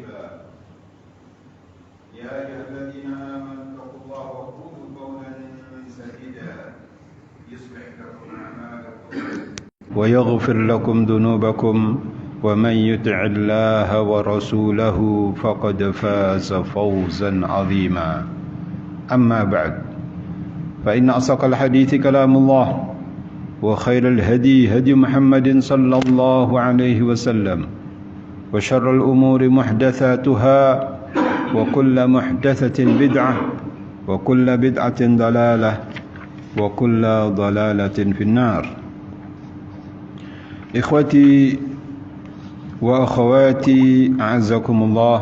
مرشدا يا أيها الذين آمنوا اتقوا الله وقولوا قولا سديدا يصلح لكم أعمالكم ويغفر لكم ذنوبكم ومن يطع الله ورسوله فقد فاز فوزا عظيما أما بعد فإن أصدق الحديث كلام الله وخير الهدي هدي محمد صلى الله عليه وسلم وشر الأمور محدثاتها وكل محدثة بدعة وكل بدعة ضلالة وكل ضلالة في النار. إخوتي وأخواتي أعزكم الله.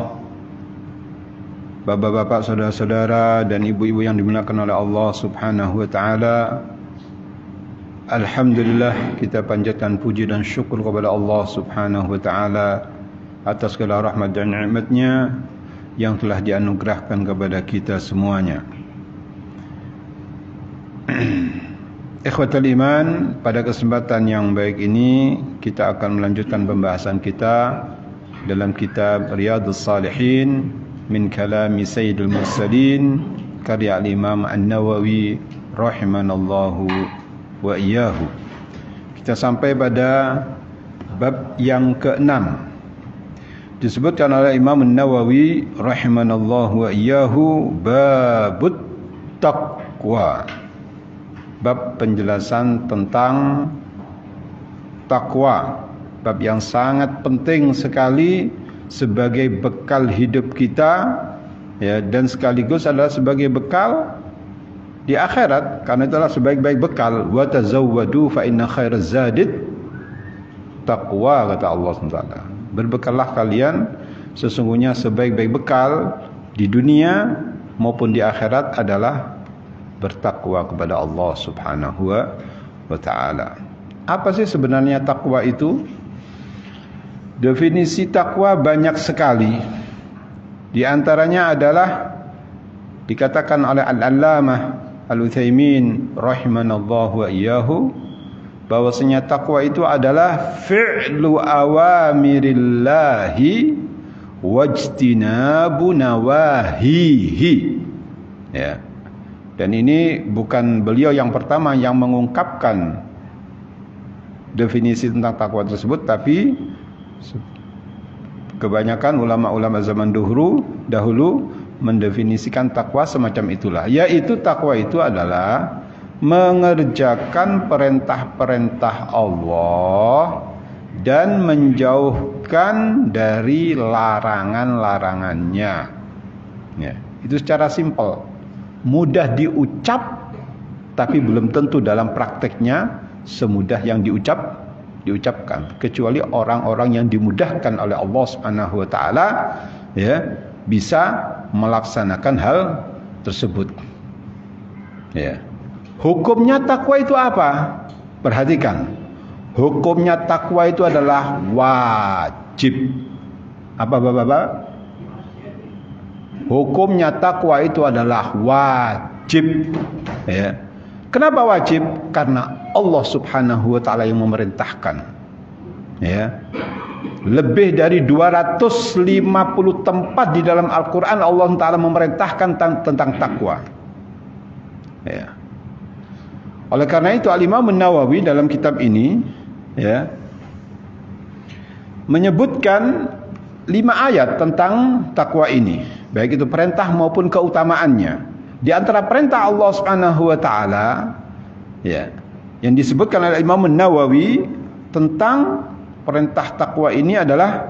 Bapak-bapak, saudara-saudara dan ibu-ibu yang dimuliakan oleh Allah Subhanahu wa taala. Alhamdulillah, kita panjatkan puji dan syukur kepada Allah Subhanahu wa taala atas segala rahmat dan nikmat-Nya yang telah dianugerahkan kepada kita semuanya. Ikhwatul iman, pada kesempatan yang baik ini kita akan melanjutkan pembahasan kita dalam kitab Riyadhus Shalihin min kalami Sayyidil Mursalin karya Imam An-Nawawi rahimanallahu wa iyyahu. Kita sampai pada bab yang ke-6. Disebutkan oleh Imam An-Nawawi rahimanallahu wa iyyahu babut taqwa. Bab penjelasan tentang takwa. Bab yang sangat penting sekali sebagai bekal hidup kita, ya, dan sekaligus adalah sebagai bekal di akhirat, karena itulah sebaik-baik bekal. Wa tazawwadu fa inna khairaz zadid taqwa, kata Allah SWT. Berbekallah kalian, sesungguhnya sebaik-baik bekal di dunia maupun di akhirat adalah bertakwa kepada Allah Subhanahu wa taala. Apa sih sebenarnya takwa itu? Definisi takwa banyak sekali. Di antaranya adalah dikatakan oleh Al-Allamah Al-Utsaimin rahimanallahu wa iyyahu, bahwasanya takwa itu adalah fi'lu awamirillahi wajtinabu nawahihi. Ya. Dan ini bukan beliau yang pertama yang mengungkapkan definisi tentang takwa tersebut, tapi kebanyakan ulama-ulama zaman dahulu mendefinisikan takwa semacam itulah, yaitu takwa itu adalah mengerjakan perintah-perintah Allah dan menjauhkan dari larangan-larangannya. Ya, itu secara simpel, mudah diucap, tapi belum tentu dalam prakteknya semudah yang diucapkan, kecuali orang-orang yang dimudahkan oleh Allah Subhanahu wa taala, ya, bisa melaksanakan hal tersebut. Ya. Hukumnya takwa itu apa? Perhatikan. Hukumnya takwa itu adalah wajib. Apa Bapak-bapak? Hukumnya takwa itu adalah wajib. Ya. Kenapa wajib? Karena Allah Subhanahu wa taala yang memerintahkan. Ya. Lebih dari 250 tempat di dalam Al-Qur'an Allah taala memerintahkan tentang takwa. Ya. Oleh karena itu Al-Imam An-Nawawi dalam kitab ini, ya, menyebutkan 5 ayat tentang takwa ini, baik itu perintah maupun keutamaannya. Di antara perintah Allah Subhanahu wa taala, ya, yang disebutkan oleh Imam An-Nawawi tentang perintah takwa ini adalah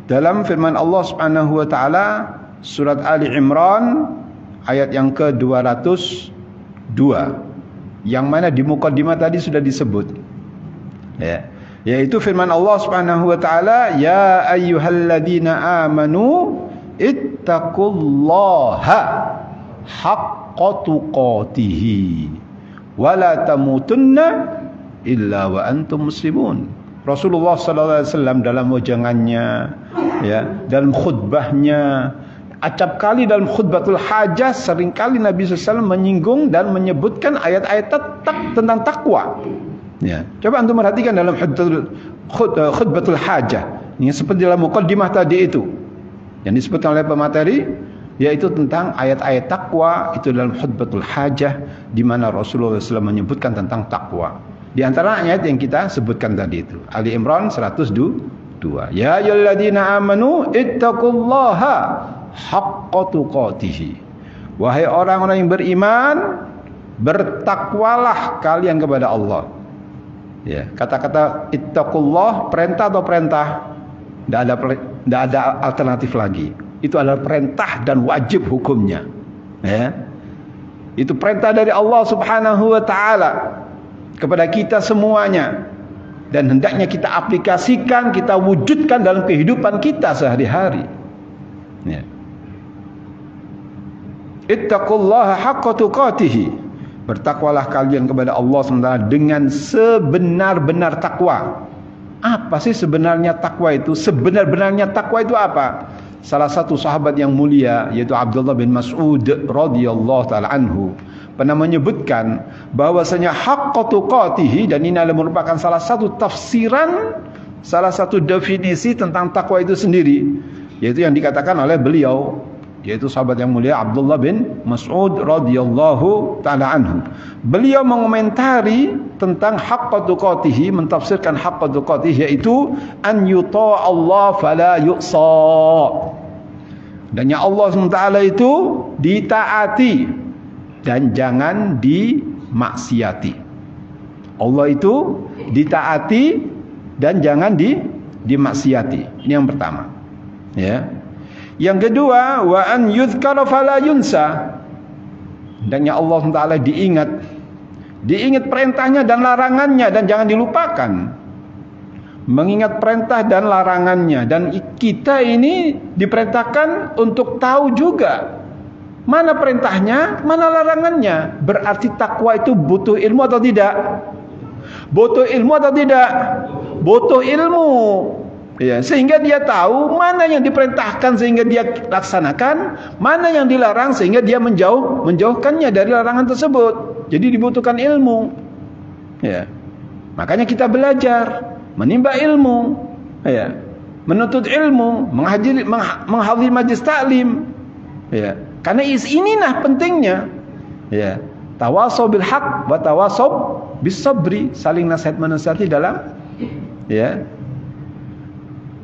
dalam firman Allah Subhanahu wa taala surat Ali Imran ayat yang ke-202, yang mana di muqaddimah tadi sudah disebut, ya, yaitu firman Allah Subhanahu wa taala, ya ayyuhalladzina amanu ittaqullaha haqqa tuqatih wa la tamutunna illa wa antum muslimun. Rasulullah sallallahu alaihi wasallam dalam wajangannya, ya, dalam khutbahnya, acap kali dalam khutbatul hajah seringkali Nabi SAW menyinggung dan menyebutkan ayat-ayat tentang takwa. Ya, coba antum perhatikan dalam khutbatul hajah, ini seperti dalam muqaddimah tadi itu. Yang disebutkan oleh pemateri yaitu tentang ayat-ayat takwa itu dalam khutbatul hajah, di mana Rasulullah SAW menyebutkan tentang takwa. Di antara ayat yang kita sebutkan tadi itu Ali Imran 102. Ya ayyuhalladzina amanu ittaqullaha haqqa tuqatih. Wahai orang-orang yang beriman, bertakwalah kalian kepada Allah. Ya, kata-kata ittaqullah perintah atau perintah? Tidak ada alternatif lagi. Itu adalah perintah dan wajib hukumnya. Ya. Itu perintah dari Allah Subhanahu wa taala kepada kita semuanya, dan hendaknya kita aplikasikan, kita wujudkan dalam kehidupan kita sehari-hari. Ya. Ittaqullaha haqqa tuqatih. Bertakwalah kalian kepada Allah SWT dengan sebenar-benar takwa. Apa sih sebenarnya takwa itu? Sebenar-benarnya takwa itu apa? Salah satu sahabat yang mulia yaitu Abdullah bin Mas'ud radhiyallahu taala anhu pernah menyebutkan bahwasanya haqqa tuqatih, dan ini adalah merupakan salah satu tafsiran, salah satu definisi tentang takwa itu sendiri, yaitu yang dikatakan oleh beliau, yaitu sahabat yang mulia Abdullah bin Mas'ud radhiyallahu taala anhu. Beliau mengomentari tentang haqqa tuqatih, mentafsirkan haqqa tuqatih yaitu an yuta Allah fala yu'sa. Dan yang Allah SWT itu ditaati dan jangan dimaksiati. Allah itu ditaati dan jangan dimaksiati. Ini yang pertama. Ya. Yang kedua, wa an yuzkara fala yunsa. Dan yang Allah SWT diingat. Diingat perintahnya dan larangannya dan jangan dilupakan. Mengingat perintah dan larangannya, dan kita ini diperintahkan untuk tahu juga mana perintahnya, mana larangannya. Berarti takwa itu butuh ilmu atau tidak? Butuh ilmu atau tidak? Butuh ilmu. Ya, sehingga dia tahu mana yang diperintahkan sehingga dia laksanakan, mana yang dilarang sehingga dia menjauhkannya dari larangan tersebut. Jadi dibutuhkan ilmu. Ya. Makanya kita belajar, menimba ilmu, ya, menuntut ilmu, menghadiri majlis taklim, ya. Karena inilah pentingnya, ya. Tawasau bil haq wa tawasau bis sabri, saling nasihat menasihati dalam, ya,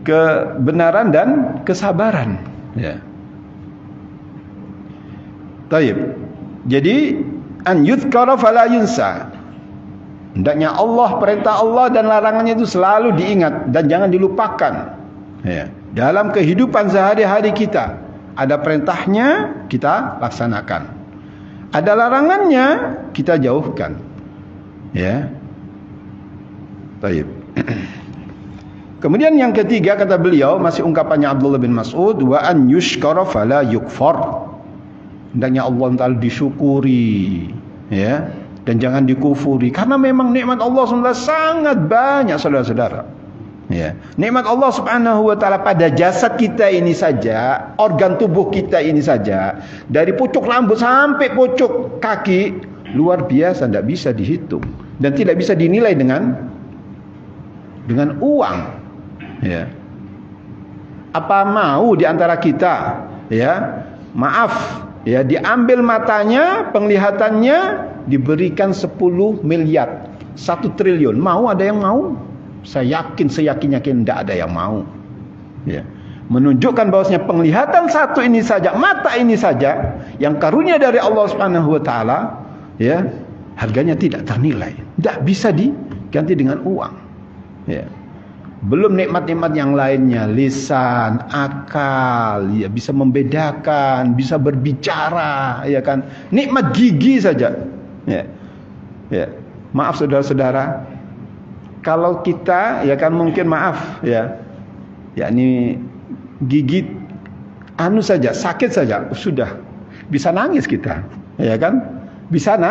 kebenaran dan kesabaran, ya. Taib. Jadi an yuzkara fala yunsa. Hendaknya Allah, perintah Allah dan larangannya itu selalu diingat dan jangan dilupakan. Ya. Dalam kehidupan sehari-hari kita, ada perintahnya kita laksanakan, ada larangannya kita jauhkan. Ya. Baik. Kemudian yang ketiga kata beliau, masih ungkapannya Abdullah bin Mas'ud, wa an yushkara fala yukfar. Hendaknya Allah Ta'ala disyukuri, ya. Dan jangan dikufuri, karena memang nikmat Allah SWT sangat banyak, saudara-saudara. Ya. Nikmat Allah Subhanahu wa taala pada jasad kita ini saja, organ tubuh kita ini saja, dari pucuk rambut sampai pucuk kaki, luar biasa, tidak bisa dihitung dan tidak bisa dinilai dengan uang. Ya. Apa mau di antara kita, ya, maaf, ya, diambil matanya, penglihatannya, diberikan 10 miliar, 1 triliun. Mau, ada yang mau? Saya yakin, seyakin-yakin tidak ada yang mau. Ya. Menunjukkan bahwasanya penglihatan satu ini saja, mata ini saja, yang karunia dari Allah Subhanahu wa taala, ya, harganya tidak ternilai, tidak bisa diganti dengan uang. Ya. Belum nikmat-nikmat yang lainnya, lisan, akal, ya, bisa membedakan, bisa berbicara, ya kan. Nikmat gigi saja. Ya. Ya. Maaf saudara-saudara, kalau kita, ya kan, mungkin maaf, ya, yakni gigit anu saja, sakit saja, sudah bisa nangis kita, ya kan, bisa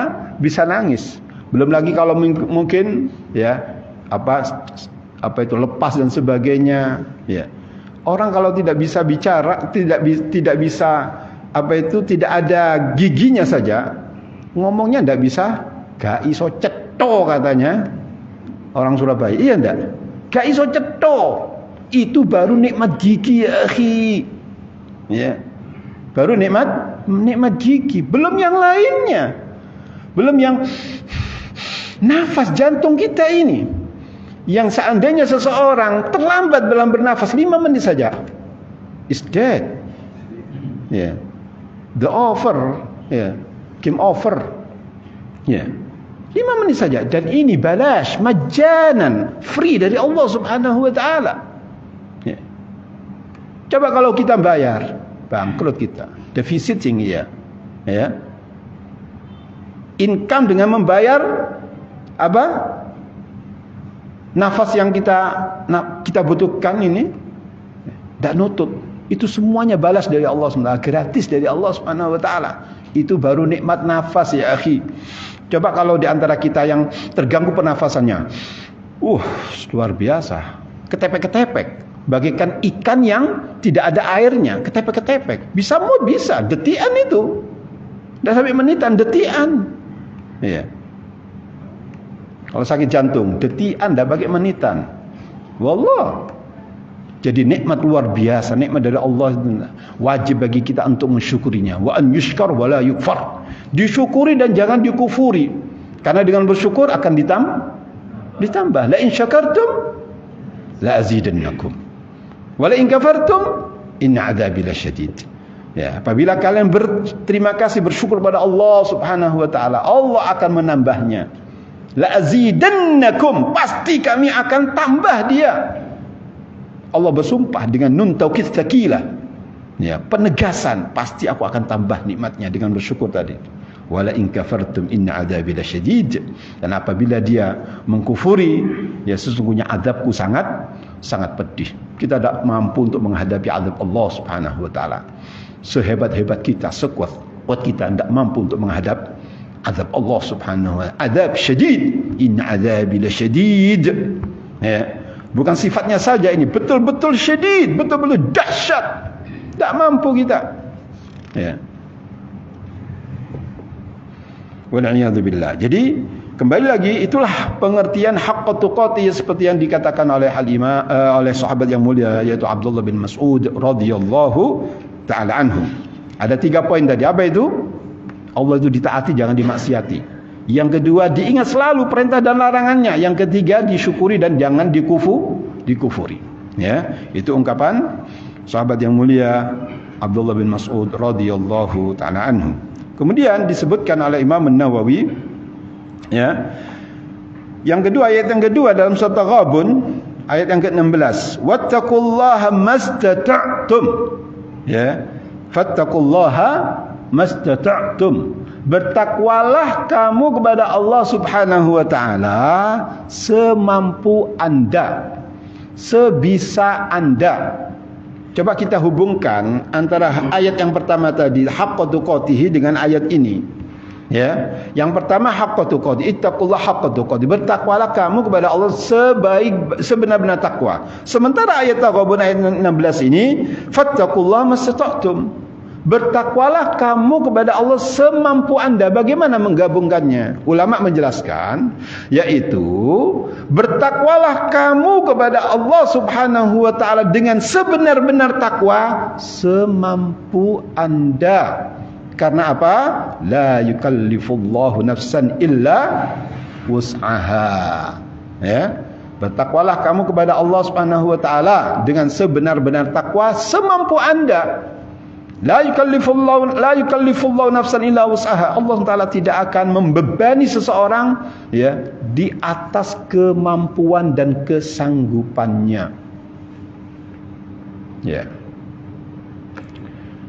nangis. Belum lagi kalau mungkin, ya, apa itu lepas dan sebagainya, ya. Orang kalau tidak bisa bicara, tidak bisa tidak ada giginya saja, ngomongnya tidak bisa, gak iso cetho katanya orang Surabaya. Iya ndak? Gak iso cetho. Itu baru nikmat gigi, ya akhi. Ya. Baru nikmat gigi, belum yang lainnya. Belum yang nafas jantung kita ini. Yang seandainya seseorang terlambat dalam bernafas 5 menit saja, is dead. Ya. The over, ya. Game over. Ya. 5 menit saja, dan ini balash majanan, free dari Allah Subhanahu wa taala. Ya. Coba kalau kita bayar, bangkrut kita, defisit tinggi ya. Ya. Income dengan membayar apa? Nafas yang kita butuhkan ini tidak nutup. Itu semuanya balas dari Allah SWT, gratis dari Allah Subhanahu wa taala. Itu baru nikmat nafas ya akhi. Coba kalau di antara kita yang terganggu pernafasannya, luar biasa. Ketepek-ketepek, bagaikan ikan yang tidak ada airnya, ketepek-ketepek. Bisa mood, bisa, detian itu. Dan sampai menitan, detian. Iya. Kalau sakit jantung, detian dah bagai menitan. Wallah. Jadi nikmat luar biasa, nikmat dari Allah, wajib bagi kita untuk mensyukurinya. Wa an yushkar wa la yukfar. Disyukuri dan jangan dikufuri. Karena dengan bersyukur akan ditambah. La in syakartum la azidannakum. Wa la in kafartum inna adzabi lasyadid. Ya, apabila kalian berterima kasih, bersyukur pada Allah Subhanahu wa taala, Allah akan menambahnya. La azidannakum, pasti kami akan tambah dia. Allah bersumpah dengan nun taukid tsaqilah. Ya, penegasan, pasti aku akan tambah nikmatnya dengan bersyukur tadi. Wala in kafartum inna adzabi lasyadid. Dan apabila dia mengkufuri, ya sesungguhnya azabku sangat pedih. Kita tidak mampu untuk menghadapi azab Allah Subhanahu wa taala. Sehebat-hebat kita, sekuat kita tidak mampu untuk menghadap azab Allah Subhanahu wa taala. Azab syadid, inna adzabi lasyadid. Ya. Bukan sifatnya saja ini, betul-betul syadid, betul-betul dahsyat. Tak mampu kita. Ya. Wal'iyadzubillah. Jadi kembali lagi, itulah pengertian haqqa tuqati seperti yang dikatakan oleh oleh sahabat yang mulia, yaitu Abdullah bin Mas'ud radhiyallahu ta'ala anhu. Ada 3 poin tadi. Apa itu? Allah itu ditaati, jangan dimaksiati. Yang kedua, diingat selalu perintah dan larangannya. Yang ketiga, disyukuri dan jangan dikufuri. Ya, itu ungkapan sahabat yang mulia Abdullah bin Mas'ud radhiyallahu ta'ala anhu. Kemudian disebutkan oleh Imam An-Nawawi, ya. Yang kedua, ayat yang kedua dalam surat Ghabun, ayat yang ke-16. Wattaqullaha mastata'tum. Ya. Fattaqullaha mastata'tum. Bertakwalah kamu kepada Allah Subhanahu wa taala semampu Anda, sebisa Anda. Coba kita hubungkan antara ayat yang pertama tadi haqqa tuqatihi dengan ayat ini. Ya. Yang pertama haqqa tuqatihi, ittaqullaha haqqa tuqatihi. Bertakwalah kamu kepada Allah sebenar-benar takwa. Sementara ayat Taghabun ayat 16 ini, fattaqullaha mastata'tum. Bertakwalah kamu kepada Allah semampu Anda. Bagaimana menggabungkannya? Ulama menjelaskan, yaitu bertakwalah kamu kepada Allah Subhanahu wa taala dengan sebenar-benar takwa semampu Anda. Karena apa? La yukallifullahu nafsan illa wus'aha. Ya. Bertakwalah kamu kepada Allah Subhanahu wa taala dengan sebenar-benar takwa semampu Anda. La yukallifullahu nafsan illa wus'aha. Allah Taala tidak akan membebani seseorang ya di atas kemampuan dan kesanggupannya. Ya.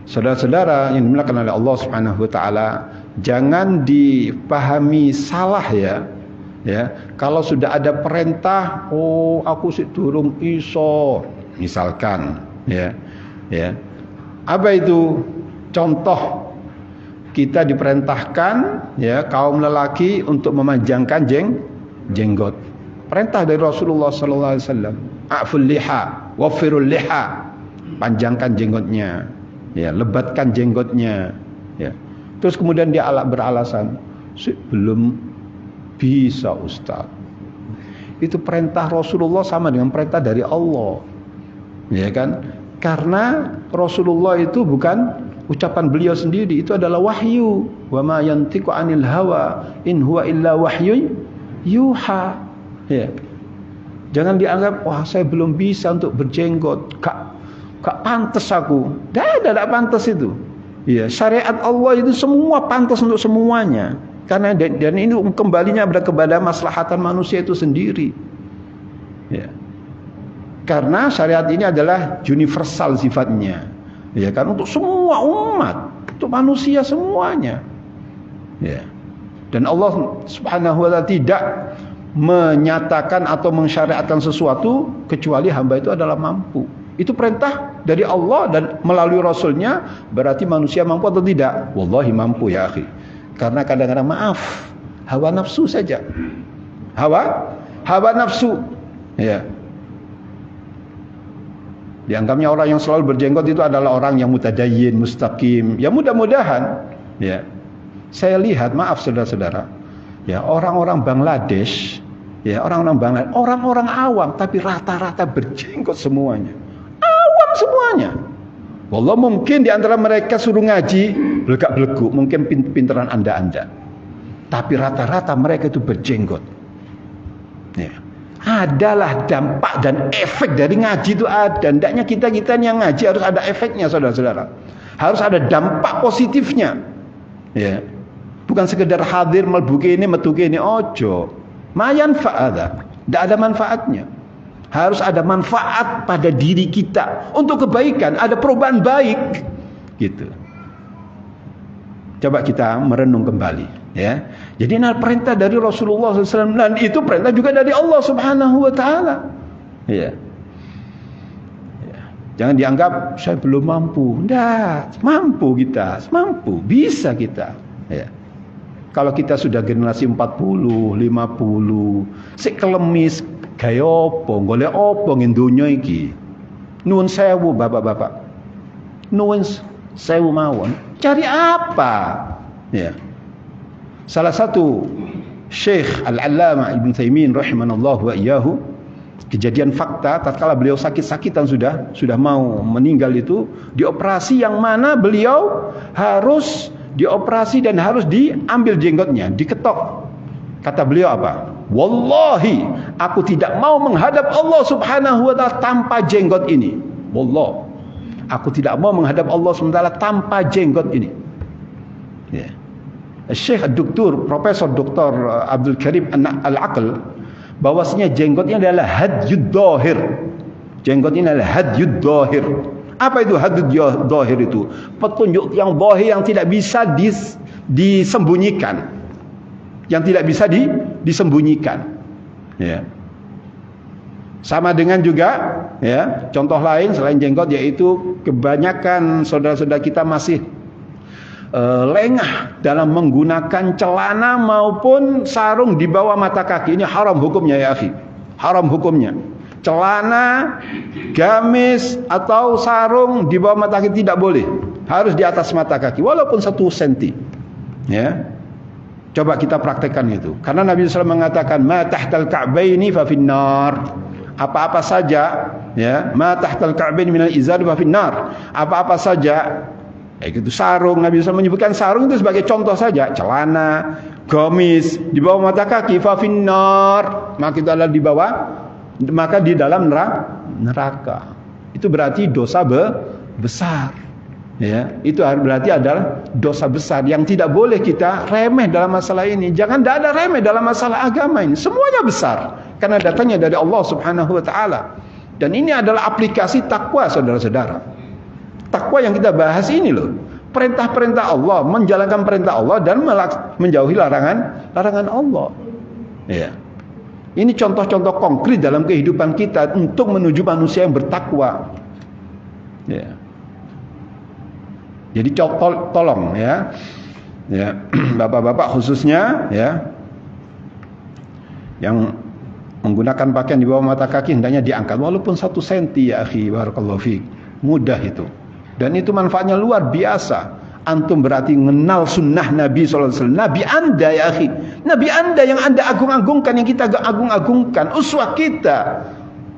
Saudara-saudara yang dimuliakan oleh Allah Subhanahu wa taala, jangan dipahami salah ya. Ya, kalau sudah ada perintah, aku sik durung iso, misalkan ya. Ya. Apa itu? Contoh, kita diperintahkan ya kaum lelaki untuk memanjangkan jenggot. Perintah dari Rasulullah sallallahu alaihi wasallam, a'ful liha, waffirul liha. Panjangkan jenggotnya, ya, lebatkan jenggotnya, ya. Terus kemudian dia beralasan, belum bisa Ustaz. Itu perintah Rasulullah sama dengan perintah dari Allah. Ya kan? Karena Rasulullah itu bukan ucapan beliau sendiri, itu adalah wahyu. Wa ma yantiqu 'anil hawa in huwa illa wahyun yuha. Ya. Jangan dianggap wah saya belum bisa untuk berjenggot. Kak pantas aku. Tidak pantas itu. Ya, syariat Allah itu semua pantas untuk semuanya. Karena dan ini kembalinya kepada maslahatan manusia itu sendiri. Ya. Karena syariat ini adalah universal sifatnya. Ya kan, untuk semua umat, untuk manusia semuanya. Ya. Dan Allah Subhanahu wa taala tidak menyatakan atau mensyariatkan sesuatu kecuali hamba itu adalah mampu. Itu perintah dari Allah dan melalui Rasulnya, berarti manusia mampu atau tidak? Wallahi mampu ya akhi. Karena kadang-kadang maaf, hawa nafsu saja. Hawa nafsu. Ya. Dianggapnya orang yang selalu berjenggot itu adalah orang yang mutadayyin, mustaqim. Ya mudah-mudahan, ya. Saya lihat, maaf saudara-saudara, ya orang-orang Bangladesh, ya orang-orang awam tapi rata-rata berjenggot semuanya. Awam semuanya. Wallah mungkin di antara mereka suruh ngaji belegak-beleguk, mungkin pinteran Anda. Tapi rata-rata mereka itu berjenggot. Ya. Adalah dampak dan efek dari ngaji itu ada. Hendaknya kita yang ngaji harus ada efeknya saudara-saudara. Harus ada dampak positifnya. Ya. Bukan sekedar hadir melbuki ini metuki ini ojo. Mayan fa'ada. Tidak ada manfaatnya. Harus ada manfaat pada diri kita untuk kebaikan, ada perubahan baik. Gitu. Coba kita merenung kembali, ya. Jadi ini perintah dari Rasulullah SAW dan itu perintah juga dari Allah Subhanahu wa taala. Ya. Jangan dianggap saya belum mampu. Tidak, mampu kita, mampu, bisa kita. Ya. Kalau kita sudah generasi 40, 50, sik kelemis gaya apa, golek apa ing donya iki. Nuwun sewu bapak-bapak. Nuwun sewu mawon. Cari apa? Ya. Salah satu Syekh Al-Allamah Ibn Taimin rahimanallahu wa iyyahu, kejadian fakta tatkala beliau sakit-sakitan sudah mau meninggal itu, dioperasi yang mana beliau harus dioperasi dan harus diambil jenggotnya, diketok. Kata beliau apa? Wallahi, aku tidak mau menghadap Allah Subhanahu wa taala tanpa jenggot ini. Wallah, aku tidak mau menghadap Allah Subhanahu wa taala tanpa jenggot ini. Ya. Syekh Dr. Profesor Dr. Abdul Karim Al-Aql, bahwasanya jenggot ini adalah hadyud dhahir. Jenggot ini adalah hadyud dhahir. Apa itu hadyud dhahir itu? Petunjuk yang dhahir yang tidak bisa disembunyikan. Yang tidak bisa disembunyikan. Ya. Sama dengan juga, ya, contoh lain selain jenggot yaitu kebanyakan saudara-saudara kita masih lengah dalam menggunakan celana maupun sarung di bawah mata kaki. Ini haram hukumnya ya akhi. Haram hukumnya. Celana, gamis atau sarung di bawah mata kaki tidak boleh. Harus di atas mata kaki walaupun 1 senti. Ya. Coba kita praktekkan itu. Karena Nabi SAW mengatakan ma tahtal ka'baini fa finnar. Apa-apa saja, ya, ma tahtal ka'baini minal izar fa finnar. Apa-apa saja, itu sarung, Nabi SAW menyebutkan sarung itu sebagai contoh saja. Celana, gamis di bawah mata kaki fa finnar. Maka itu adalah di bawah, maka di dalam neraka. Itu berarti dosa besar. Ya, itu berarti adalah dosa besar yang tidak boleh kita remeh dalam masalah ini. Jangan tidak ada remeh dalam masalah agama ini. Semuanya besar karena datangnya dari Allah Subhanahu wa taala. Dan ini adalah aplikasi takwa saudara-saudara. Takwa yang kita bahas ini loh. Perintah-perintah Allah, menjalankan perintah Allah dan menjauhi larangan Allah. Ya. Ini contoh-contoh konkret dalam kehidupan kita untuk menuju manusia yang bertakwa. Ya. Jadi tolong ya, bapak-bapak khususnya ya, yang menggunakan pakaian di bawah mata kaki hendaknya diangkat walaupun 1 senti ya akhi, barakallahu fiik. Mudah itu. Dan itu manfaatnya luar biasa. Antum berarti mengenal sunnah Nabi SAW. Nabi anda ya akhi. Nabi anda yang anda agung-agungkan, yang kita agung-agungkan. Uswah kita.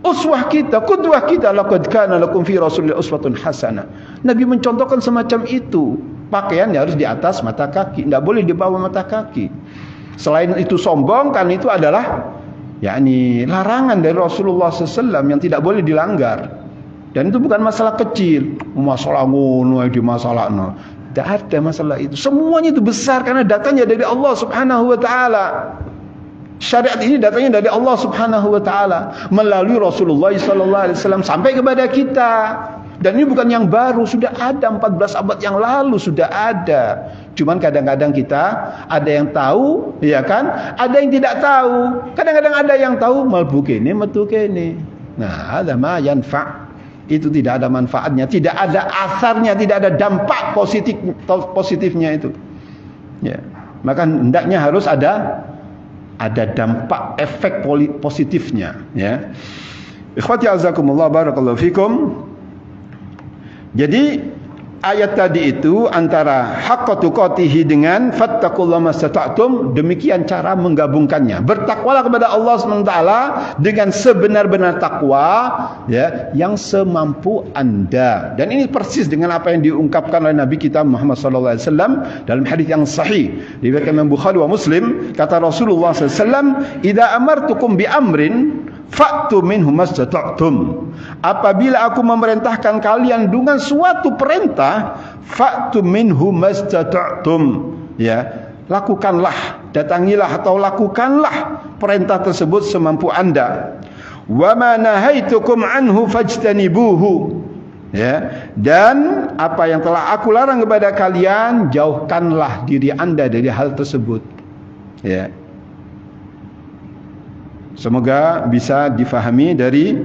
uswah kita, qudwah kita, laqad kana lakum fi Rasulillah uswatun hasanah. Nabi mencontohkan semacam itu. Pakaian harus di atas mata kaki, tidak boleh di bawah mata kaki. Selain itu sombong, karena itu adalah yakni larangan dari Rasulullah SAW yang tidak boleh dilanggar. Dan itu bukan masalah kecil, masalah ngono di masalah no. Tidak ada masalah itu. Semuanya itu besar karena datangnya dari Allah Subhanahu wa taala. Syariat ini datangnya dari Allah Subhanahu wa taala melalui Rasulullah sallallahu alaihi wasallam sampai kepada kita. Dan ini bukan yang baru, sudah ada 14 abad yang lalu sudah ada. Cuman kadang-kadang kita ada yang tahu, ya kan? Ada yang tidak tahu. Kadang-kadang ada yang tahu malbu kene metu kene. Nah, ada ma yanfa'. Itu tidak ada manfaatnya, tidak ada asarnya, tidak ada dampak positifnya itu. Ya. Maka hendaknya harus ada dampak efek positifnya, ya. Ikhwati azakumullah barakallahu fikum. Jadi ayat tadi itu antara haqqa tuqatihi dengan fattaqullaha mastata'tum, demikian cara menggabungkannya. Bertakwalah kepada Allah SWT dengan sebenar-benar takwa, ya, yang semampu Anda. Dan ini persis dengan apa yang diungkapkan oleh Nabi kita Muhammad sallallahu alaihi wasallam dalam hadis yang sahih diriwayatkan Imam Bukhari wa Muslim. Kata Rasulullah sallallahu alaihi wasallam, "Idza amartukum bi amrin fa'tu minhu mastata'tum." Apabila aku memerintahkan kalian dengan suatu perintah, fa'tu minhu mastata'tum, ya, lakukanlah, datangilah atau lakukanlah perintah tersebut semampu Anda. Wa ma nahaitukum anhu fajtanibuhu, ya, dan apa yang telah aku larang kepada kalian, jauhkanlah diri Anda dari hal tersebut, ya. Semoga bisa difahami dari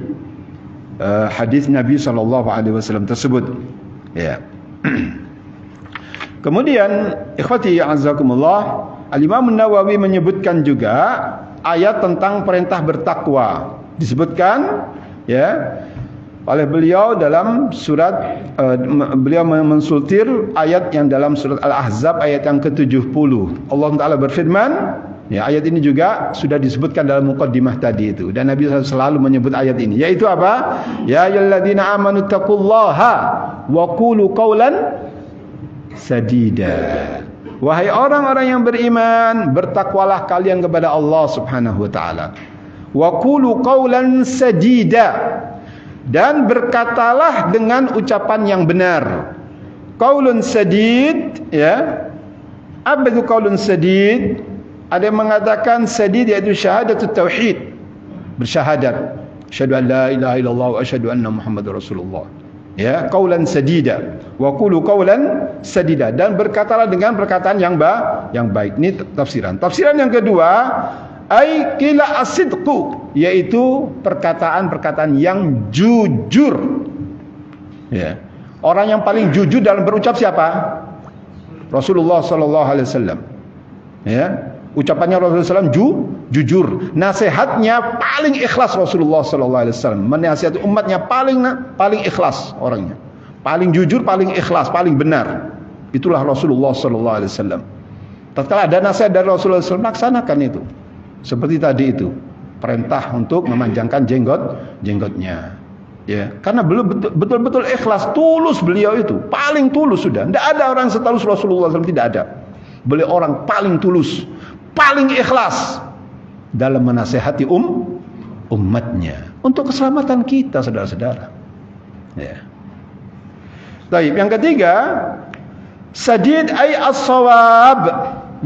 hadis Nabi SAW tersebut. Ya. Kemudian, ikhwati azakumullah, Al-Imam Nawawi menyebutkan juga ayat tentang perintah bertakwa. Disebutkan, ya, oleh beliau dalam surat, beliau mensultir ayat yang dalam surat Al-Ahzab ayat yang ke-70. Allah Ta'ala berfirman, ya, ayat ini juga sudah disebutkan dalam muqaddimah tadi itu, dan Nabi selalu menyebut ayat ini, yaitu apa? Ya ayyuhalladzina amanu taqullaha wa qulu qawlan sadida. Wahai orang-orang yang beriman, bertakwalah kalian kepada Allah Subhanahu wa taala. Wa qulu qawlan sadida, dan berkatalah dengan ucapan yang benar. Qaulun sadid, ya. Apa itu qaulun sadid? Ada yang mengatakan sadid yaitu syahadatut tauhid, bersyahadat asyhadu an la ilaha illallah wa asyhadu anna muhammadar rasulullah, ya, qaulan sadida. Wa qulu qaulan sadida, dan berkatalah dengan perkataan yang baik. Ini tafsiran. Tafsiran yang kedua, ai qila as-sidqu, yaitu perkataan-perkataan yang jujur, ya. Orang yang paling jujur dalam berucap siapa? Rasulullah sallallahu alaihi wasallam, ya. Ucapannya Rasulullah SAW jujur, nasihatnya paling ikhlas Rasulullah SAW, menasihati umatnya paling ikhlas orangnya, paling jujur, paling ikhlas, paling benar. Itulah Rasulullah SAW. Tatkala ada nasihat dari Rasulullah SAW, laksanakan itu. Seperti tadi itu, perintah untuk memanjangkan jenggotnya, ya, karena betul-betul ikhlas, tulus beliau itu, paling tulus sudah. Tidak ada orang setulus Rasulullah SAW, tidak ada. Beliau orang paling tulus, paling ikhlas dalam menasihati umatnya untuk keselamatan kita, saudara-saudara. Ya. Baik, yang ketiga, sadid ay as-shawab,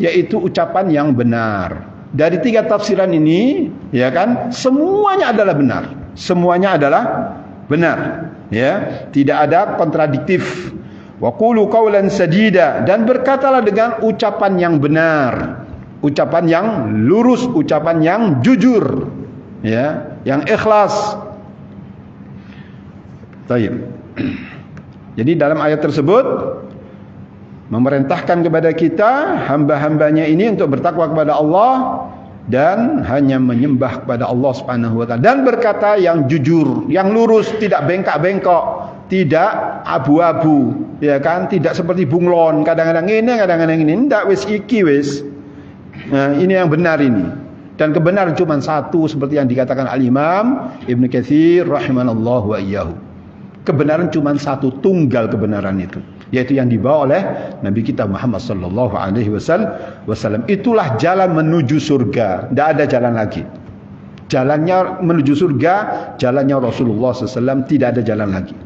yaitu ucapan yang benar. Dari tiga tafsiran ini, ya kan, semuanya adalah benar. Semuanya adalah benar, ya, tidak ada kontradiktif. Wa qulu qawlan sadida, dan berkatalah dengan ucapan yang benar, ucapan yang lurus, ucapan yang jujur, ya, yang ikhlas. Baik. Jadi dalam ayat tersebut memerintahkan kepada kita, hamba-hambanya ini, untuk bertakwa kepada Allah dan hanya menyembah kepada Allah Subhanahu wa taala, dan berkata yang jujur, yang lurus, tidak bengkak-bengkok, tidak abu-abu, ya kan, tidak seperti bunglon, kadang-kadang ini, kadang-kadang ini, ndak wis iki wis. Nah, ini yang benar ini. Dan kebenaran cuma satu seperti yang dikatakan Al-Imam Ibn Katsir rahimanallahu wa iyyahu. Kebenaran cuma satu, tunggal kebenaran itu, yaitu yang dibawa oleh Nabi kita Muhammad sallallahu alaihi wasallam. Itulah jalan menuju surga, tidak ada jalan lagi. Jalannya menuju surga, jalannya Rasulullah SAW, tidak ada jalan lagi.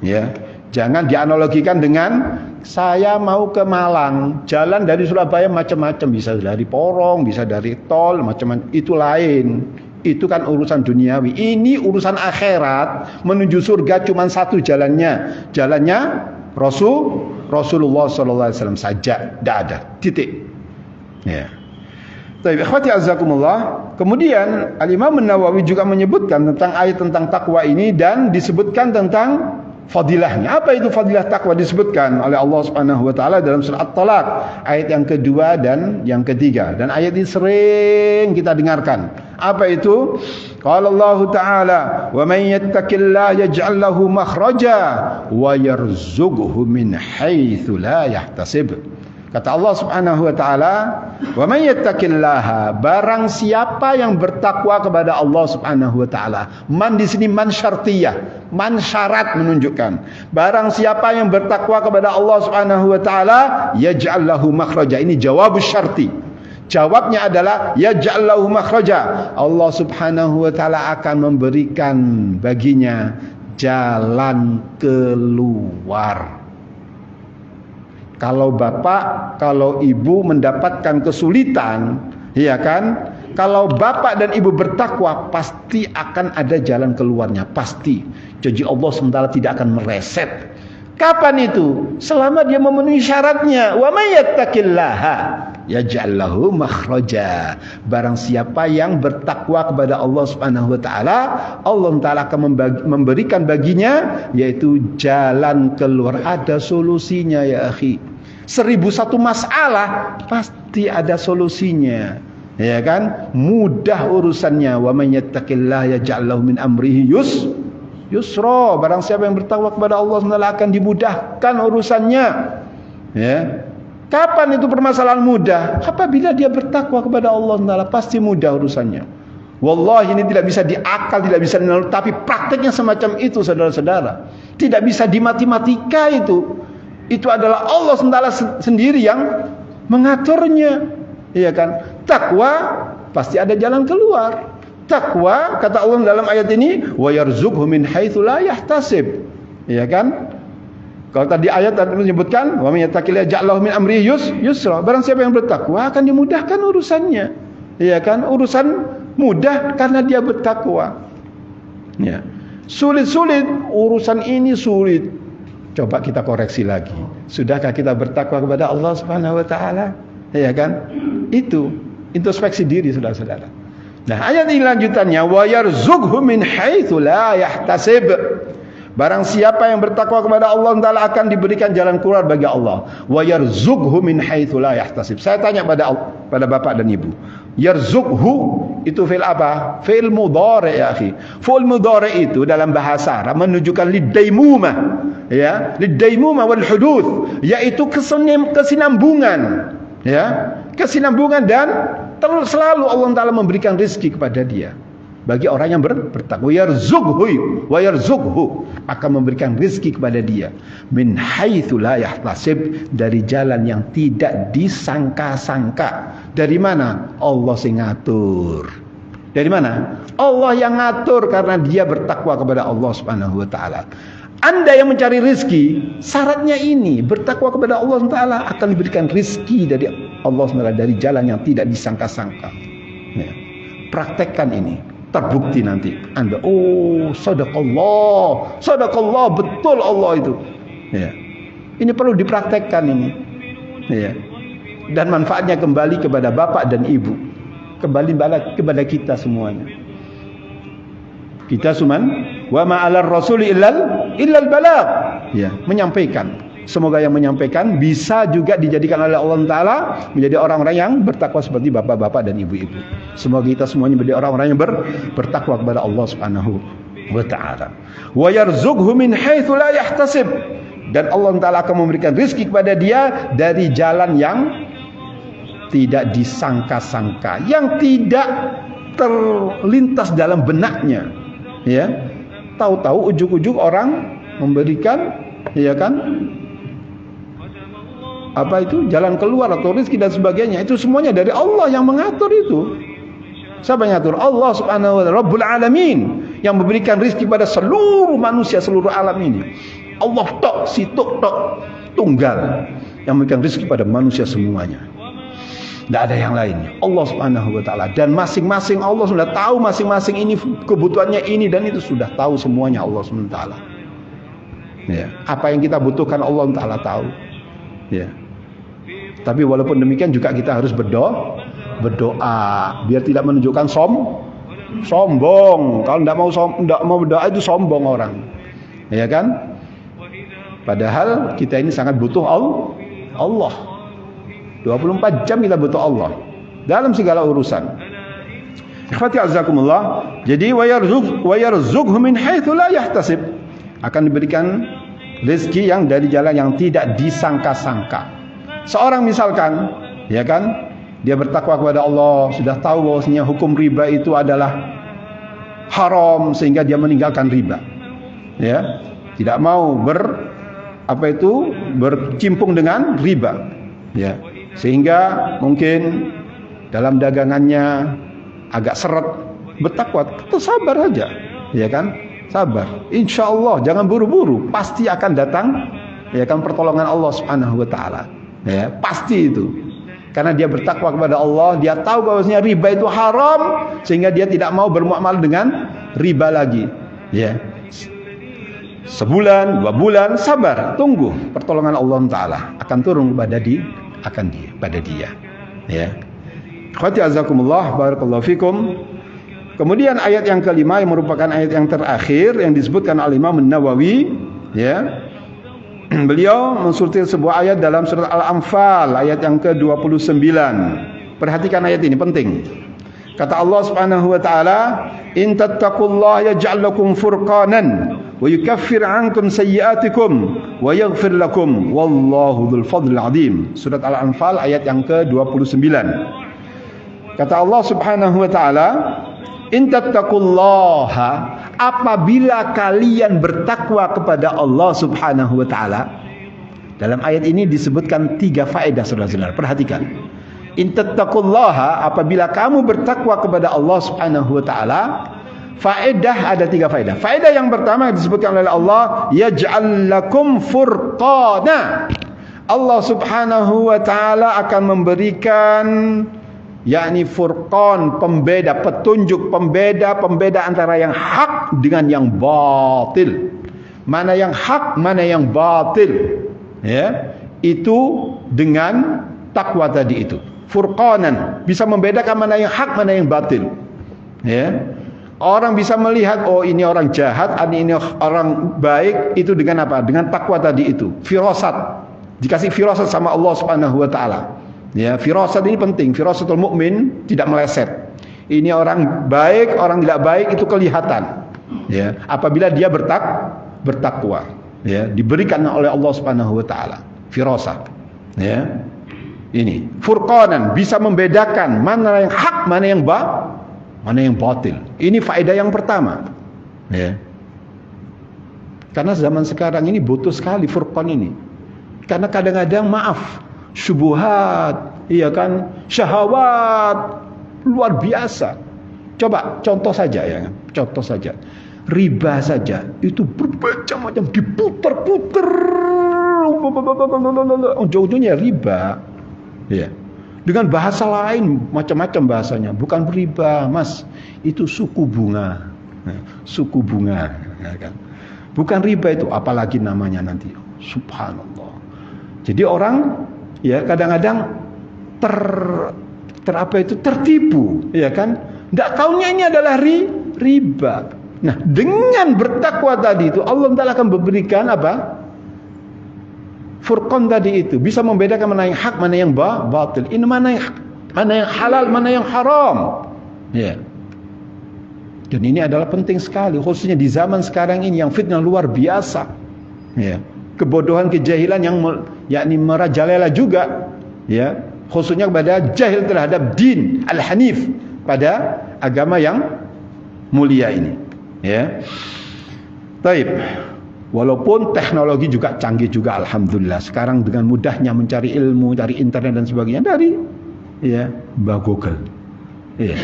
Ya, jangan dianalogikan dengan saya mau ke Malang, jalan dari Surabaya macam-macam, bisa dari Porong, bisa dari tol, macam-macam. Itu lain. Itu kan urusan duniawi. Ini urusan akhirat. Menuju surga cuma satu jalannya. Jalannya Rasulullah SAW saja, tidak ada. Titik. Ya. Tapi ikhwati azakumullah, kemudian Al-Imam An-Nawawi juga menyebutkan tentang ayat tentang takwa ini dan disebutkan tentang fadilahnya. Apa itu fadilah takwa? Disebutkan oleh Allah Subhanahu wa taala dalam surah At-Talaq ayat yang kedua dan yang ketiga. Dan ayat ini sering kita dengarkan. Apa itu? Qala Allah taala, "Wa man yattaqillaha yaj'al lahu makhraja wa yarzuqhu min haitsu la yahtasib." Kata Allah Subhanahu wa taala, "Wa may yattaqillaha," barang siapa yang bertakwa kepada Allah Subhanahu wa taala. Man di sini man syartiyah, man syarat menunjukkan. Barang siapa yang bertakwa kepada Allah Subhanahu wa taala, yaj'al lahu makhraja. Ini jawabus syarti. Jawabnya adalah yaj'al lahu makhraja. Allah Subhanahu wa taala akan memberikan baginya jalan keluar. Kalau bapak, kalau ibu mendapatkan kesulitan, ya kan? Kalau bapak dan ibu bertakwa, pasti akan ada jalan keluarnya, pasti. Jadi Allah SWT tidak akan mereset. Kapan itu? Selama dia memenuhi syaratnya. Wa may yattaqillaha yaj'al lahu makhraja. Barang siapa yang bertakwa kepada Allah Subhanahu wa taala, Allah Taala akan memberikan baginya yaitu jalan keluar. Ada solusinya ya akhi. 1001 masalah pasti ada solusinya. Ya kan? Mudah urusannya. Wa may yattaqillaha yaj'al lahu min amrihi yusra. Barang siapa yang bertakwa kepada Allah SWT akan dimudahkan urusannya. Ya. Kapan itu permasalahan mudah? Apabila dia bertakwa kepada Allah SWT, pasti mudah urusannya. Wallahi ini tidak bisa diakal, tidak bisa dinalur, tapi prakteknya semacam itu saudara-saudara. Tidak bisa di matematika itu. Itu adalah Allah SWT sendiri yang mengaturnya. Iya kan? Takwa pasti ada jalan keluar. Takwa kata Allah dalam ayat ini, wa yarzuqhu min haitsu la yahtasib. Ya kan? Kalau tadi ayat menyebutkan wa may yattaqillaha ja'alahu min amrihi yusra. Barang siapa yang bertakwa akan dimudahkan urusannya. Ya kan? Urusan mudah karena dia bertakwa. Ya. Sulit-sulit urusan ini sulit. Coba kita koreksi lagi. Sudahkah kita bertakwa kepada Allah Subhanahu wa taala? Ya kan? Itu introspeksi diri saudara-saudara. Nah, ayat ini lanjutannya wa yarzuqhu min haitsu la yahtasib. Barang siapa yang bertakwa kepada Allah Taala akan diberikan jalan keluar bagi Allah. Wa yarzuqhu min haitsu la yahtasib. Saya tanya pada bapak dan ibu. Yarzuqhu itu fi'il apa? Fi'il mudhari ya akhi. Fi'il mudhari itu dalam bahasa Arab menunjukkan lidaimumah, ya, lidaimumah wal huduts, yaitu kesinambungan, ya. Kesinambungan dan selalu Allah Taala memberikan rezeki kepada dia. Bagi orang yang bertakwa, wa yarzuqhu akan memberikan rezeki kepada dia min haitsu la yahtasib, dari jalan yang tidak disangka-sangka. Dari mana? Allah sing ngatur. Dari mana? Allah yang ngatur karena dia bertakwa kepada Allah Subhanahu wa taala. Anda yang mencari rezeki, syaratnya ini, bertakwa kepada Allah Taala akan diberikan rezeki dari Allah SWT dari jalan yang tidak disangka-sangka. Ya. Praktekkan ini, terbukti nanti Anda, oh sadaqallah, betul Allah itu. Ya. Ini perlu dipraktekkan ini. Ya. Dan manfaatnya kembali kepada bapak dan ibu, kembali kepada kita semuanya. Kita cuman wa ma'alar rasuli illal balagh, ya, menyampaikan. Semoga yang menyampaikan bisa juga dijadikan oleh Allah Taala menjadi orang-orang yang bertakwa seperti bapak-bapak dan ibu-ibu. Semoga kita semuanya menjadi orang-orang yang bertakwa kepada Allah Subhanahu wa taala. Wa yarzuqhu min haitsu la yahtasib, dan Allah Taala akan memberikan rezeki kepada dia dari jalan yang tidak disangka-sangka, yang tidak terlintas dalam benaknya, ya. Tahu-tahu ujuk-ujuk orang memberikan, ya kan, apa itu, jalan keluar atau rezeki dan sebagainya. Itu semuanya dari Allah yang mengatur itu. Siapa yang mengatur? Allah Subhanahu wa ta'ala, Rabbul Alamin, yang memberikan rezeki pada seluruh manusia, seluruh alam ini. Allah tok, si tok tunggal yang memberikan rezeki pada manusia semuanya. Tidak ada yang lainnya. Allah Subhanahu wa ta'ala. Dan masing-masing Allah sudah tahu masing-masing ini kebutuhannya ini dan itu, sudah tahu semuanya Allah Subhanahu wa ta'ala. Ya, apa yang kita butuhkan Allah Ta'ala tahu. Ya. Tapi walaupun demikian juga kita harus berdoa biar tidak menunjukkan sombong. Kalau tidak mau berdoa itu sombong orang. Ya kan? Padahal kita ini sangat butuh Allah. 24 jam kita butuh Allah dalam segala urusan. Ikhwati azakumullah. Jadi wa yarzuqhu min haitsu la yahtasib. Akan diberikan rezeki yang dari jalan yang tidak disangka-sangka. Seorang misalkan, ya kan, dia bertakwa kepada Allah, sudah tahu bahwasanya hukum riba itu adalah haram sehingga dia meninggalkan riba. Ya, tidak mau bercimpung dengan riba. Ya, sehingga mungkin dalam dagangannya agak seret, bertakwa, tetap sabar aja, ya kan? Sabar. Insyaallah, jangan buru-buru, pasti akan datang, ya kan, pertolongan Allah Subhanahu wa taala. Ya, pasti itu. Karena dia bertakwa kepada Allah, dia tahu bahwasanya riba itu haram sehingga dia tidak mau bermuamalah dengan riba lagi. Ya. Sebulan, 2 bulan sabar, tunggu pertolongan Allah taala akan turun pada dia. Ya. Khati azakumullah, barakallahu fikum. Kemudian ayat yang kelima yang merupakan ayat yang terakhir yang disebutkan oleh Imam Nawawi, ya. Beliau mensurtir sebuah ayat dalam surat Al-Anfal ayat yang ke-29. Perhatikan ayat ini, penting. Kata Allah Subhanahu wa taala, "In tattaqullaha yaj'al lakum furqanan wa yukaffir 'ankum sayyi'atikum wa yaghfir lakum wallahu dzul fadlil 'adzim." Surat Al-Anfal ayat yang ke-29. Kata Allah Subhanahu wa taala, "In tattaqullaha", apabila kalian bertakwa kepada Allah Subhanahu wa taala. Dalam ayat ini disebutkan 3 faedah, saudara-saudara. Perhatikan. In tattaqullaha, apabila kamu bertakwa kepada Allah Subhanahu wa taala, faedah, ada 3 faedah. Faedah yang pertama disebutkan oleh Allah, yaj'al lakum furqana. Allah Subhanahu wa taala akan memberikan, yakni furqan, pembeda, petunjuk, pembeda antara yang hak dengan yang batil. Mana yang hak, mana yang batil. Ya, itu dengan takwa tadi itu. Furqanan, bisa membedakan mana yang hak, mana yang batil. Ya. Orang bisa melihat, oh ini orang jahat, ini orang baik, itu dengan apa? Dengan takwa tadi itu. Firasat. Dikasih firasat sama Allah Subhanahu wa taala. Ya, firasat ini penting. Firasatul mukmin tidak meleset. Ini orang baik, orang tidak baik itu kelihatan. Ya, apabila dia bertakwa, ya, diberikan oleh Allah Subhanahu wa taala firasat. Ya. Ini furqanan, bisa membedakan mana yang hak, mana yang batil. Ini faedah yang pertama. Ya. Karena zaman sekarang ini butuh sekali furqan ini. Karena kadang-kadang syubhat, iya kan, syahwat luar biasa. Coba contoh saja, ya, contoh saja. Riba saja itu bermacam-macam, diputer-puter, ujung-ujungnya riba. Ya. Dengan bahasa lain macam-macam bahasanya, bukan riba, Mas, itu suku bunga. Suku bunga, ya kan? Bukan riba itu, apalagi namanya nanti. Subhanallah. Jadi orang, ya, kadang-kadang tertipu, ya kan? Enggak tahunya ini adalah riba. Nah, dengan bertakwa tadi itu Allah Ta'ala akan memberikan apa? Furqan tadi itu, bisa membedakan mana yang hak, mana yang batil. Ini mana yang halal, mana yang haram. Ya. Dan ini adalah penting sekali, khususnya di zaman sekarang ini yang fitnah luar biasa. Ya. Kebodohan, kejahilan yang yakni merajalela juga. Ya. khususnya kepada jahil terhadap din al-hanif, pada agama yang mulia ini, ya. Taib. Walaupun teknologi juga canggih juga, alhamdulillah. Sekarang dengan mudahnya mencari ilmu, cari internet dan sebagainya dari ya Mbak Google. Ya.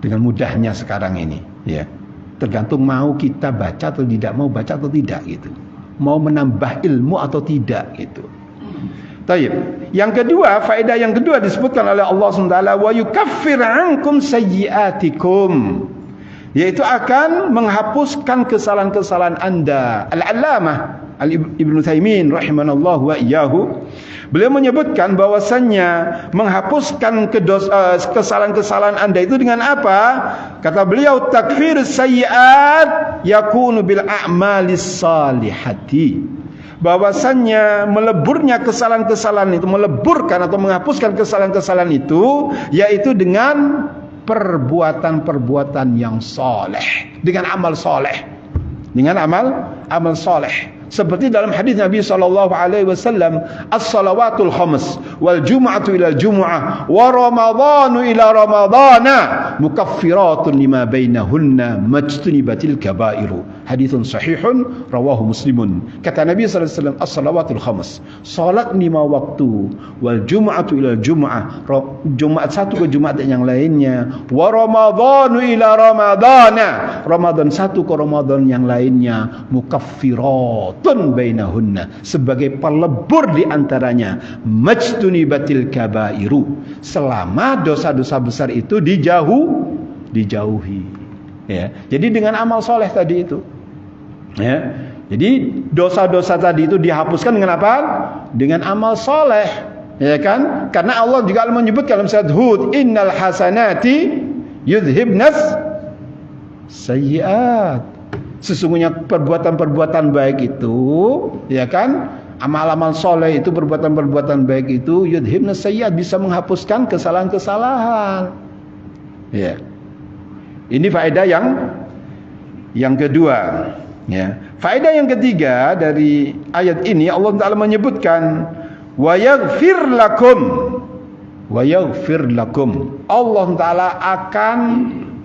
Dengan mudahnya sekarang ini, ya. Tergantung mau kita baca atau tidak, mau baca atau tidak gitu. Mau menambah ilmu atau tidak gitu. Taib. Yang kedua, faedah yang kedua disebutkan oleh Allah SWT, wa yukaffir ankum sayyiatikum, yaitu akan menghapuskan kesalahan-kesalahan Anda. Al-Allamah Ibnu Taimin rahimanallahu wa iyyahu, beliau menyebutkan bahwasannya menghapuskan kesalahan-kesalahan Anda itu dengan apa? Kata beliau, takfir sayyiat yakunu bil a'malis salihati. Bahwasannya meleburnya kesalahan-kesalahan itu, meleburkan atau menghapuskan kesalahan-kesalahan itu, yaitu dengan perbuatan-perbuatan yang soleh, dengan amal soleh, dengan amal soleh. Seperti dalam hadis Nabi SAW, as-salawatul khams wal jum'atu ila jum'ah wa ramadhanu ila ramadhana mukaffiratun lima bainahunna majtunibatil kabairu. Hadithun sahihun rawahu Muslimun. Kata Nabi SAW, as-salawatul khams, salat 5 waktu, wal jum'atu ila jum'ah, Jumat satu ke Jumat yang lainnya, wa ramadhanu ila ramadhana, Ramadan satu ke Ramadan yang lainnya, mukaffiratun bainahunna, sebagai pelebur di antaranya, majtunibatil kabairu, selama dosa-dosa besar itu dijauhi. Ya, jadi dengan amal soleh tadi itu, ya, jadi dosa-dosa tadi itu dihapuskan dengan apa? Dengan amal soleh, ya kan? Karena Allah juga menyebutkan dalam surat Hud, innal hasanati yudhibnas sayyiat. Sesungguhnya perbuatan-perbuatan baik itu, ya kan, amal-amal soleh itu, perbuatan-perbuatan baik itu, yudhibnas sayyiat, bisa menghapuskan kesalahan-kesalahan. Ya. Ini faedah yang kedua, ya. Faedah yang ketiga dari ayat ini, Allah Ta'ala menyebutkan wa yaghfir lakum, Allah Ta'ala akan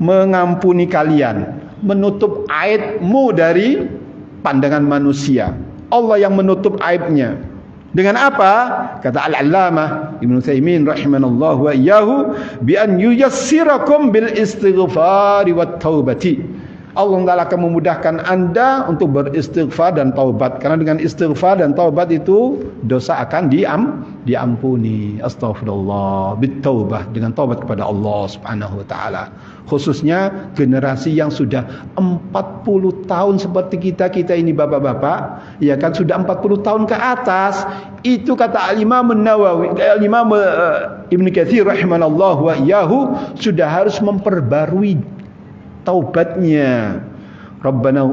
mengampuni kalian, menutup aibmu dari pandangan manusia. Allah yang menutup aibnya. Dengan apa? Kata Al-Allamah Ibnu Taimin rahimanallahu wa iyyahu, bi an yuyassirakum bil istighfari wat taubati. Allah Ta'ala akan memudahkan Anda untuk beristighfar dan taubat. Karena dengan istighfar dan taubat itu dosa akan diampuni. Astaghfirullah, bitaubah, dengan taubat kepada Allah Subhanahu wa taala. Khususnya generasi yang sudah 40 tahun seperti kita ini bapak-bapak, ya kan, sudah 40 tahun ke atas. Itu kata Al-Imam An-Nawawi, Al-Imam Ibn Katsir rahimanallahu wa iyyahu, sudah harus memperbarui taubatnya. Rabbana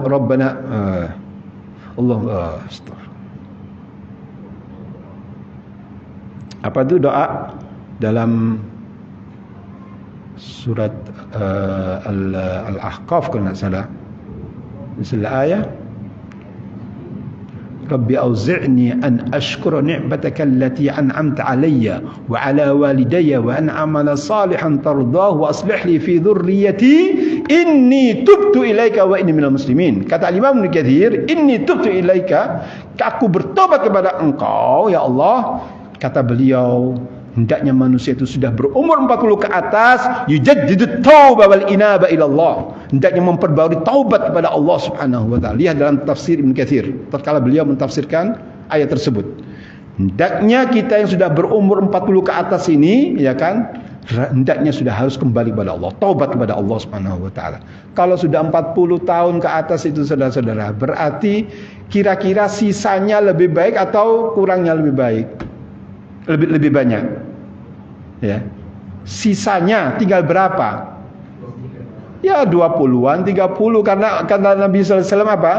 Allah apa itu doa dalam surat Al-Ahqaf kalau tidak salah, ayat Rabbi auzi'ni an ashkura ni'mataka allati an'amta alayya wa ala walidayya wa an a'mala salihan tardahu wa aslih li fi dhurriyyati inni tubtu ilaika wa inni minal muslimin. Kata Imam Ibnu Katsir, inni tubtu ilaika, aku bertobat kepada engkau ya Allah. Kata beliau, hendaknya manusia itu sudah berumur 40 ke atas, yujaddidut tauba wal inaba ila Allah, hendaknya memperbarui taubat kepada Allah Subhanahu wa taala. Lihat dalam tafsir Ibnu Katsir tatkala beliau mentafsirkan ayat tersebut. Hendaknya kita yang sudah berumur 40 ke atas ini, ya kan, hendaknya sudah harus kembali kepada Allah, taubat kepada Allah Subhanahu wa taala. Kalau sudah 40 tahun ke atas itu saudara-saudara, berarti kira-kira sisanya lebih baik atau kurangnya lebih baik? Lebih banyak. Ya. Sisanya tinggal berapa? Ya 20-an, 30, karena kata Nabi sallallahu alaihi wasallam apa?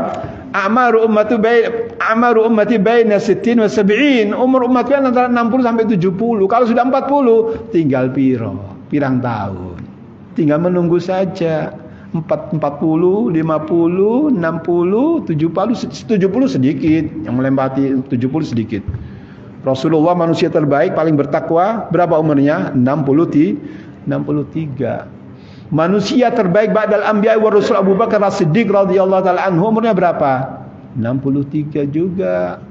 Amaru ummati baina 60 wa 70. Umur umatku antara 60 sampai 70. Kalau sudah 40, tinggal pirang tahun. Tinggal menunggu saja. 40, 50, 60, 70 sedikit, yang melewati 70 sedikit. Rasulullah manusia terbaik paling bertakwa, berapa umurnya? 63. Manusia terbaik ba'dal anbiya wa rasul Abu Bakar As-Siddiq radhiyallahu taala anhu umurnya berapa? 63 juga.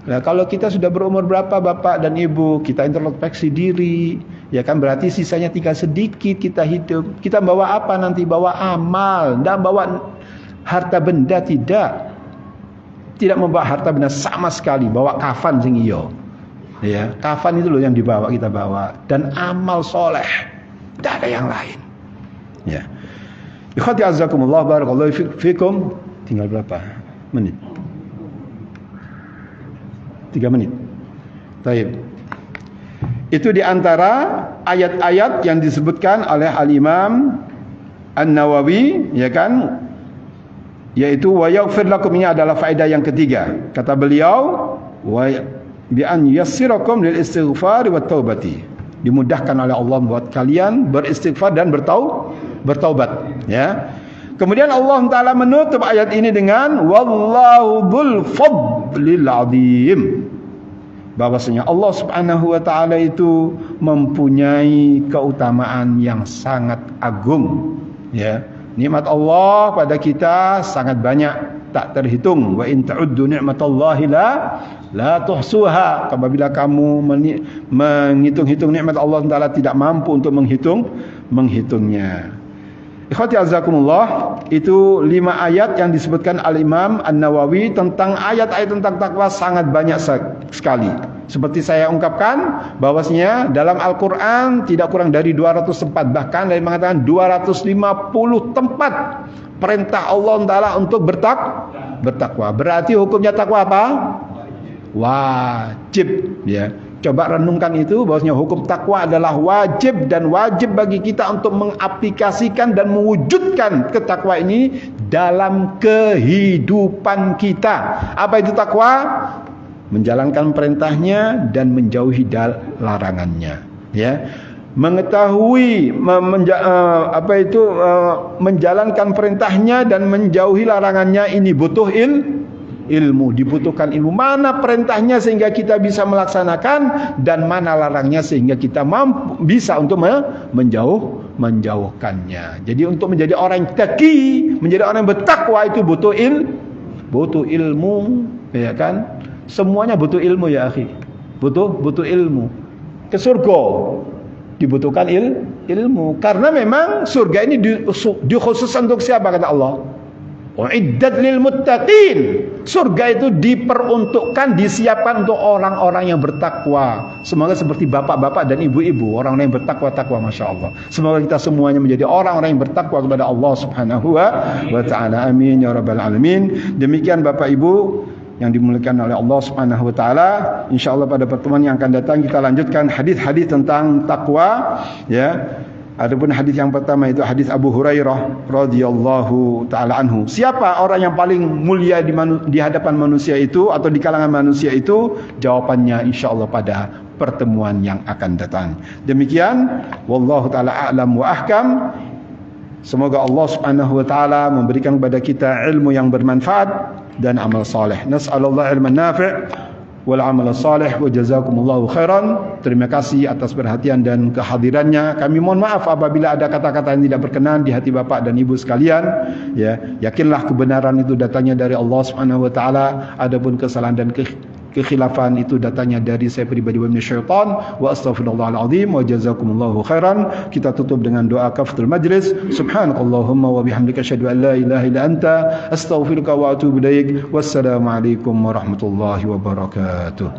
Nah, kalau kita sudah berumur berapa Bapak dan Ibu, kita introspeksi diri, ya kan, berarti sisanya tinggal sedikit kita hidup. Kita bawa apa nanti? Bawa amal, tidak bawa harta benda, tidak. Tidak membawa harta benda sama sekali, bawa kafan sing iyo. Ya, kafan itu loh yang dibawa, kita bawa, dan amal soleh. Tidak ada yang lain. Ya. Ikhwati azzakumullah barakallahu fikum. Tinggal berapa menit? 3 menit. Baik. Itu di antara ayat-ayat yang disebutkan oleh Al-Imam An-Nawawi, ya kan? Yaitu wa yaghfir lakum, ini adalah faedah yang ketiga. Kata beliau, wa bi an yassirakum lil istighfar wat taubati. Dimudahkan oleh Allah buat kalian beristighfar dan bertaubat, ya. Kemudian Allah Ta'ala menutup ayat ini dengan wallahu dzul fadlil azim, bahwasanya Allah Subhanahu wa taala itu mempunyai keutamaan yang sangat agung, ya. Nikmat Allah pada kita sangat banyak, tak terhitung. Wa in ta'uddu ni'matallahi la tuhsuha. Apabila kamu menghitung-hitung nikmat Allah Taala, tidak mampu untuk menghitungnya. Ikhwati azakumullah, itu 5 ayat yang disebutkan Al-Imam An-Nawawi tentang ayat-ayat tentang takwa sangat banyak sekali. Seperti saya ungkapkan, bahwasanya dalam Al-Quran tidak kurang dari 200 tempat, bahkan dari mengatakan 250 tempat perintah Allah Ta'ala untuk bertakwa. Berarti hukumnya takwa apa? Wajib, ya. Coba renungkan itu, bahwasanya hukum takwa adalah wajib, dan wajib bagi kita untuk mengaplikasikan dan mewujudkan ketakwa ini dalam kehidupan kita. Apa itu takwa? Menjalankan perintahnya dan menjauhi larangannya, ya. Mengetahui menjalankan perintahnya dan menjauhi larangannya, ini butuh ilmu, dibutuhkan ilmu. Mana perintahnya sehingga kita bisa melaksanakan, dan mana larangnya sehingga kita bisa untuk menjauhkannya. Jadi untuk menjadi orang yang taqi, menjadi orang yang bertakwa, itu butuh ilmu, ya kan? Semuanya butuh ilmu, ya akhi. Butuh ilmu. Ke surga dibutuhkan ilmu, karena memang surga ini dikhususkan untuk siapa, kata Allah? Uiddat lil muttaqin. Surga itu diperuntukkan, disiapkan untuk orang-orang yang bertakwa. Semoga seperti bapak-bapak dan ibu-ibu, orang-orang yang bertakwa-takwa, Masya Allah. Semoga kita semuanya menjadi orang-orang yang bertakwa kepada Allah Subhanahu wa ta'ala. Amin ya rabbal alamin. Demikian Bapak Ibu yang dimuliakan oleh Allah Subhanahu wa taala. Insyaallah pada pertemuan yang akan datang kita lanjutkan hadis-hadis tentang takwa, ya. Adapun hadis yang pertama itu hadis Abu Hurairah radhiyallahu taala anhu. Siapa orang yang paling mulia di hadapan manusia itu atau di kalangan manusia itu? Jawabannya insyaallah pada pertemuan yang akan datang. Demikian, wallahu taala a'lam wa ahkam. Semoga Allah Subhanahu wa taala memberikan kepada kita ilmu yang bermanfaat dan amal saleh. Nas'alullah ilman nafi' wal amal saleh wa jazakumullahu khairan. Terima kasih atas perhatian dan kehadirannya. Kami mohon maaf apabila ada kata-kata yang tidak berkenan di hati Bapak dan Ibu sekalian, ya. Yakinlah kebenaran itu datangnya dari Allah Subhanahu wa taala. Adapun kesalahan dan kekhilafan itu datangnya dari saya pribadi wa minasyaitan. Wa astaghfirullahal azim wa jazakumullahu khairan. Kita tutup dengan doa kafatul majlis. Subhanakallahumma wa bihamdika asyhadu an la ilaha illa anta astaghfiruka wa atubu ilaik. Wassalamu alaikum warahmatullahi wabarakatuh.